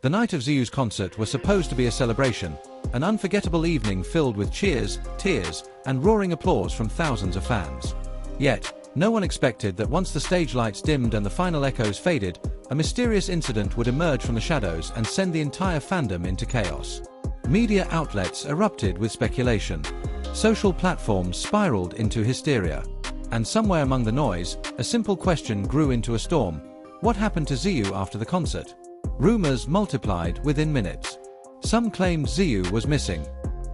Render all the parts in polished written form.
The night of Ziyu's concert was supposed to be a celebration, an unforgettable evening filled with cheers, tears, and roaring applause from thousands of fans. Yet, no one expected that once the stage lights dimmed and the final echoes faded, a mysterious incident would emerge from the shadows and send the entire fandom into chaos. Media outlets erupted with speculation. Social platforms spiraled into hysteria. And somewhere among the noise, a simple question grew into a storm. What happened to Ziyu after the concert? Rumors multiplied within minutes. Some claimed Ziyu was missing.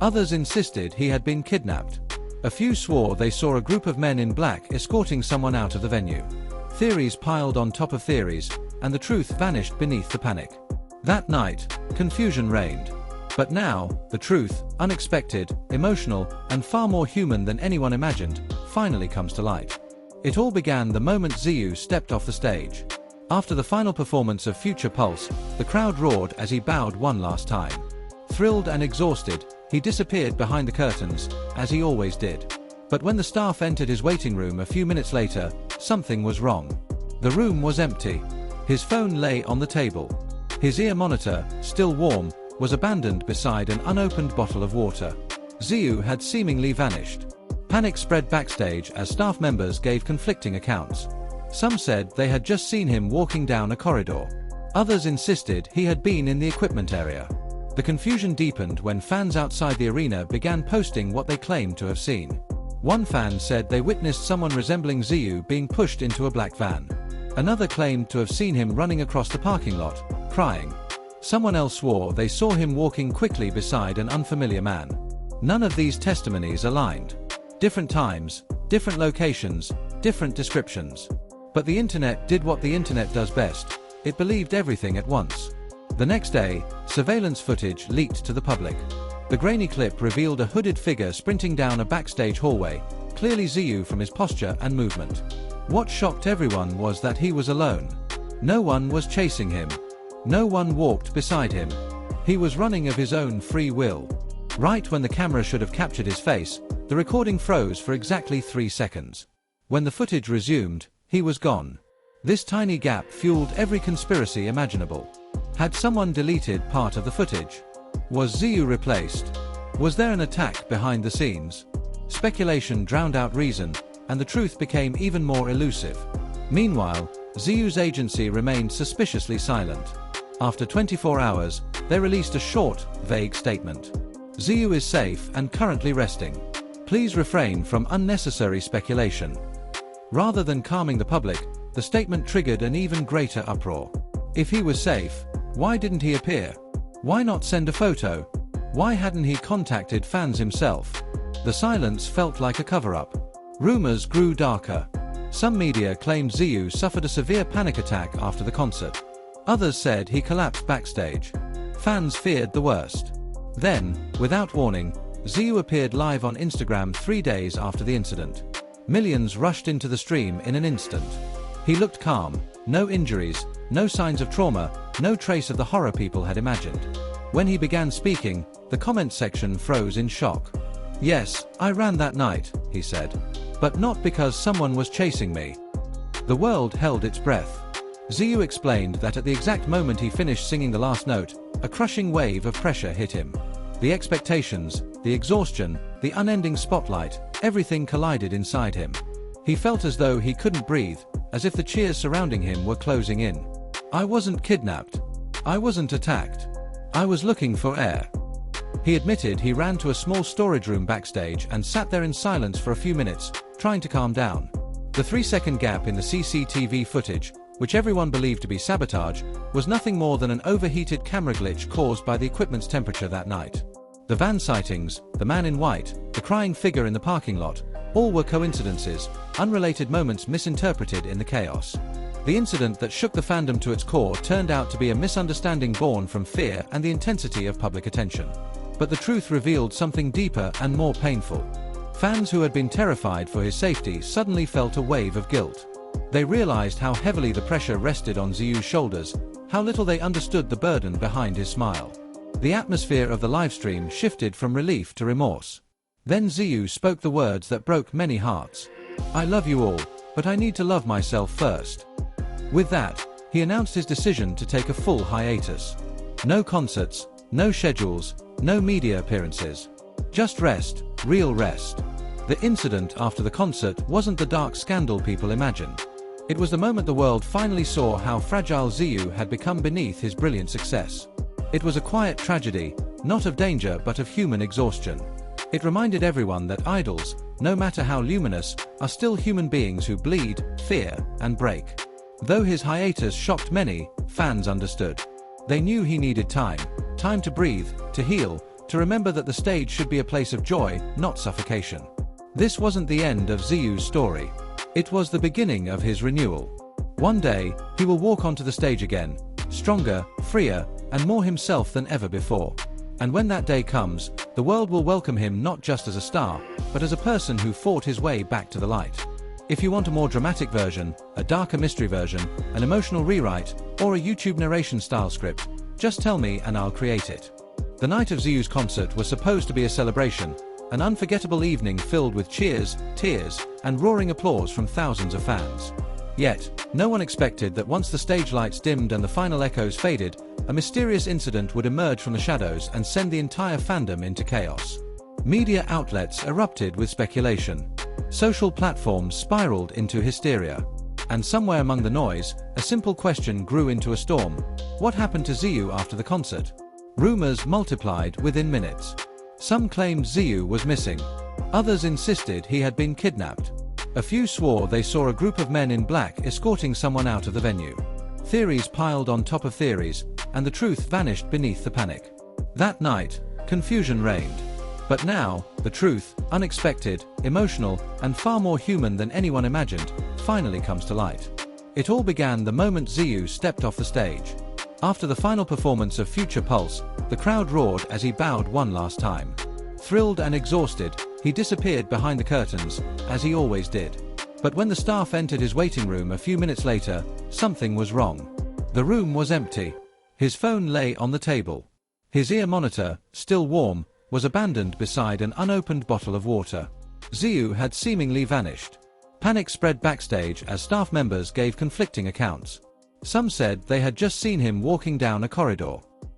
Others insisted he had been kidnapped. A few swore they saw a group of men in black escorting someone out of the venue. Theories piled on top of theories, and the truth vanished beneath the panic. That night, confusion reigned. But now, the truth, unexpected, emotional, and far more human than anyone imagined, finally comes to light. It all began the moment Ziyu stepped off the stage. After the final performance of Future Pulse, the crowd roared as he bowed one last time. Thrilled and exhausted, he disappeared behind the curtains, as he always did. But when the staff entered his waiting room a few minutes later, something was wrong. The room was empty. His phone lay on the table. His ear monitor, still warm, was abandoned beside an unopened bottle of water. Ziyu had seemingly vanished. Panic spread backstage as staff members gave conflicting accounts. Some said they had just seen him walking down a corridor. Others insisted he had been in the equipment area. The confusion deepened when fans outside the arena began posting what they claimed to have seen. One fan said they witnessed someone resembling Ziyu being pushed into a black van. Another claimed to have seen him running across the parking lot, crying. Someone else swore they saw him walking quickly beside an unfamiliar man. None of these testimonies aligned. Different times, different locations, different descriptions. But the internet did what the internet does best. It believed everything at once. The next day, surveillance footage leaked to the public. The grainy clip revealed a hooded figure sprinting down a backstage hallway, clearly Ziyu from his posture and movement. What shocked everyone was that he was alone. No one was chasing him. No one walked beside him. He was running of his own free will. Right when the camera should have captured his face, the recording froze for exactly 3 seconds. When the footage resumed, he was gone. This tiny gap fueled every conspiracy imaginable. Had someone deleted part of the footage? Was Ziyu replaced? Was there an attack behind the scenes? Speculation drowned out reason, and the truth became even more elusive. Meanwhile, Ziyu's agency remained suspiciously silent. After 24 hours, they released a short, vague statement. Ziyu is safe and currently resting. Please refrain from unnecessary speculation. Rather than calming the public, the statement triggered an even greater uproar. If he was safe, why didn't he appear? Why not send a photo? Why hadn't he contacted fans himself? The silence felt like a cover-up. Rumors grew darker. Some media claimed Ziyu suffered a severe panic attack after the concert. Others said he collapsed backstage. Fans feared the worst. Then, without warning, Ziyu appeared live on Instagram 3 days after the incident. Millions rushed into the stream in an instant. He looked calm, no injuries, no signs of trauma, no trace of the horror people had imagined. When he began speaking, the comment section froze in shock. "Yes, I ran that night," he said. "But not because someone was chasing me." The world held its breath. Ziyu explained that at the exact moment he finished singing the last note, a crushing wave of pressure hit him. The expectations, the exhaustion, the unending spotlight, everything collided inside him. He felt as though he couldn't breathe, as if the cheers surrounding him were closing in. "I wasn't kidnapped. I wasn't attacked. I was looking for air." He admitted he ran to a small storage room backstage and sat there in silence for a few minutes, trying to calm down. The 3-second gap in the CCTV footage, which everyone believed to be sabotage, was nothing more than an overheated camera glitch caused by the equipment's temperature that night. The van sightings, the man in white, the crying figure in the parking lot, all were coincidences, unrelated moments misinterpreted in the chaos. The incident that shook the fandom to its core turned out to be a misunderstanding born from fear and the intensity of public attention. But the truth revealed something deeper and more painful. Fans who had been terrified for his safety suddenly felt a wave of guilt. They realized how heavily the pressure rested on Ziyu's shoulders, how little they understood the burden behind his smile. The atmosphere of the livestream shifted from relief to remorse. Then Ziyu spoke the words that broke many hearts. "I love you all, but I need to love myself first." With that, he announced his decision to take a full hiatus. No concerts, no schedules, no media appearances. Just rest, real rest. The incident after the concert wasn't the dark scandal people imagined. It was the moment the world finally saw how fragile Ziyu had become beneath his brilliant success. It was a quiet tragedy, not of danger but of human exhaustion. It reminded everyone that idols, no matter how luminous, are still human beings who bleed, fear, and break. Though his hiatus shocked many, fans understood. They knew he needed time to breathe, to heal, to remember that the stage should be a place of joy, not suffocation. This wasn't the end of Ziyu's story. It was the beginning of his renewal. One day, he will walk onto the stage again, stronger, freer, and more himself than ever before. And when that day comes, the world will welcome him not just as a star, but as a person who fought his way back to the light. If you want a more dramatic version, a darker mystery version, an emotional rewrite, or a YouTube narration style script, just tell me and I'll create it. The night of Ziyu's concert was supposed to be a celebration, an unforgettable evening filled with cheers, tears, and roaring applause from thousands of fans. Yet, no one expected that once the stage lights dimmed and the final echoes faded, a mysterious incident would emerge from the shadows and send the entire fandom into chaos. Media outlets erupted with speculation. Social platforms spiraled into hysteria. And somewhere among the noise, a simple question grew into a storm. What happened to Ziyu after the concert? Rumors multiplied within minutes. Some claimed Ziyu was missing. Others insisted he had been kidnapped. A few swore they saw a group of men in black escorting someone out of the venue. Theories piled on top of theories, and the truth vanished beneath the panic. That night, confusion reigned. But now, the truth, unexpected, emotional, and far more human than anyone imagined, finally comes to light. It all began the moment Ziyu stepped off the stage. After the final performance of Future Pulse, the crowd roared as he bowed one last time. Thrilled and exhausted, he disappeared behind the curtains, as he always did. But when the staff entered his waiting room a few minutes later, something was wrong. The room was empty. His phone lay on the table. His ear monitor, still warm, was abandoned beside an unopened bottle of water. Ziyu had seemingly vanished. Panic spread backstage as staff members gave conflicting accounts. Some said they had just seen him walking down a corridor.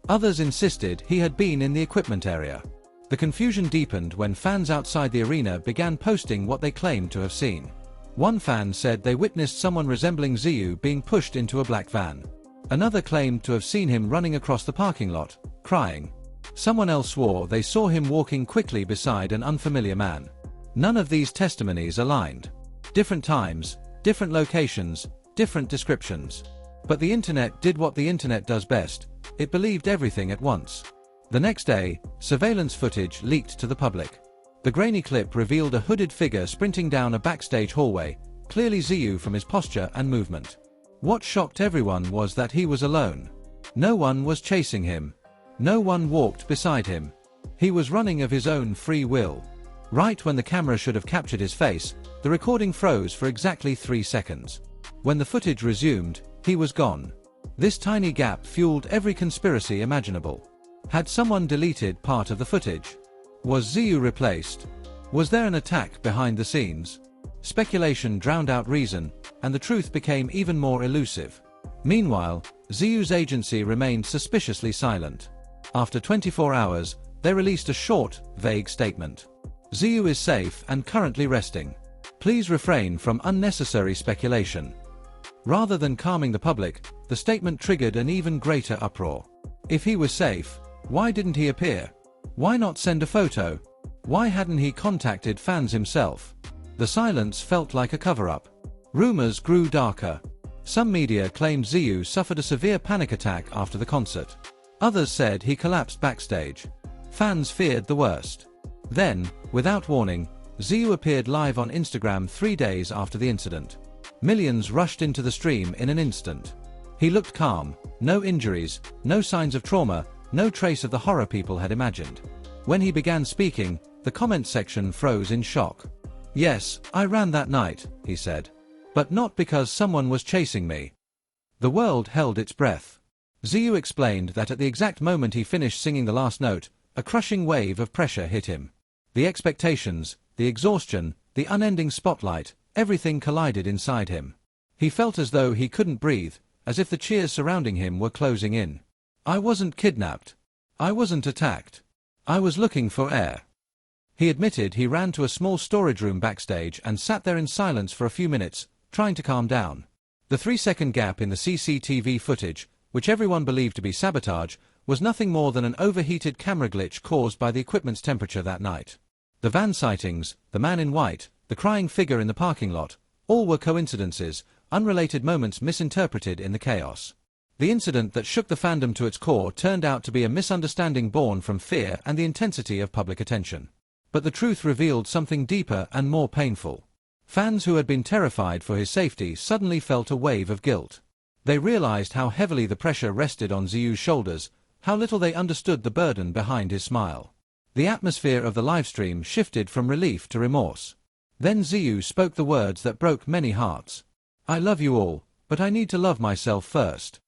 Others insisted he had been in the equipment area. The confusion deepened when fans outside the arena began posting what they claimed to have seen. One fan said they witnessed someone resembling Ziyu being pushed into a black van. Another claimed to have seen him running across the parking lot, crying. Someone else swore they saw him walking quickly beside an unfamiliar man. None of these testimonies aligned. Different times, different locations, different descriptions. But the internet did what the internet does best. It believed everything at once. The next day, surveillance footage leaked to the public. The grainy clip revealed a hooded figure sprinting down a backstage hallway, clearly Ziyu from his posture and movement. What shocked everyone was that he was alone. No one was chasing him. No one walked beside him. He was running of his own free will. Right when the camera should have captured his face, the recording froze for exactly 3 seconds. When the footage resumed, he was gone. This tiny gap fueled every conspiracy imaginable. Had someone deleted part of the footage? Was Ziyu replaced? Was there an attack behind the scenes? Speculation drowned out reason, and the truth became even more elusive. Meanwhile, Ziyu's agency remained suspiciously silent. After 24 hours, they released a short, vague statement. Ziyu is safe and currently resting. Please refrain from unnecessary speculation. Rather than calming the public, the statement triggered an even greater uproar. If he was safe, why didn't he appear? Why not send a photo? Why hadn't he contacted fans himself? The silence felt like a cover-up. Rumors grew darker. Some media claimed Ziyu suffered a severe panic attack after the concert. Others said he collapsed backstage. Fans feared the worst. Then, without warning, Ziyu appeared live on Instagram 3 days after the incident. Millions rushed into the stream in an instant. He looked calm, no injuries, no signs of trauma, no trace of the horror people had imagined. When he began speaking, the comment section froze in shock. "Yes, I ran that night," he said. "But not because someone was chasing me." The world held its breath. Ziyu explained that at the exact moment he finished singing the last note, a crushing wave of pressure hit him. The expectations, the exhaustion, the unending spotlight, everything collided inside him. He felt as though he couldn't breathe, as if the cheers surrounding him were closing in. I wasn't kidnapped. I wasn't attacked. I was looking for air. He admitted he ran to a small storage room backstage and sat there in silence for a few minutes, trying to calm down. The 3-second gap in the CCTV footage, which everyone believed to be sabotage, was nothing more than an overheated camera glitch caused by the equipment's temperature that night. The van sightings, the man in white, the crying figure in the parking lot, all were coincidences, unrelated moments misinterpreted in the chaos. The incident that shook the fandom to its core turned out to be a misunderstanding born from fear and the intensity of public attention. But the truth revealed something deeper and more painful. Fans who had been terrified for his safety suddenly felt a wave of guilt. They realized how heavily the pressure rested on Ziyu's shoulders, how little they understood the burden behind his smile. The atmosphere of the livestream shifted from relief to remorse. Then Ziyu spoke the words that broke many hearts. "I love you all, but I need to love myself first."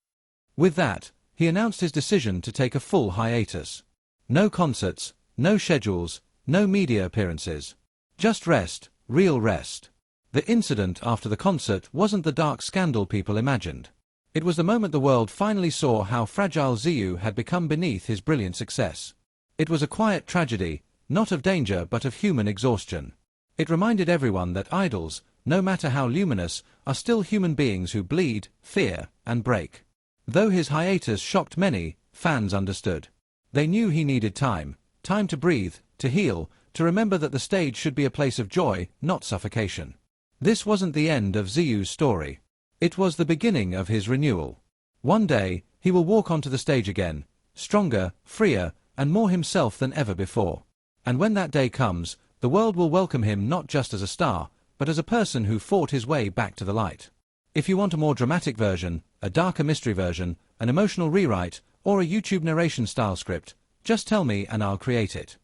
With that, he announced his decision to take a full hiatus. No concerts, no schedules, no media appearances. Just rest, real rest. The incident after the concert wasn't the dark scandal people imagined. It was the moment the world finally saw how fragile Ziyu had become beneath his brilliant success. It was a quiet tragedy, not of danger but of human exhaustion. It reminded everyone that idols, no matter how luminous, are still human beings who bleed, fear, and break. Though his hiatus shocked many, fans understood. They knew he needed time to breathe, to heal, to remember that the stage should be a place of joy, not suffocation. This wasn't the end of Ziyu's story. It was the beginning of his renewal. One day, he will walk onto the stage again, stronger, freer, and more himself than ever before. And when that day comes, the world will welcome him not just as a star, but as a person who fought his way back to the light. If you want a more dramatic version, a darker mystery version, an emotional rewrite, or a YouTube narration style script, just tell me and I'll create it.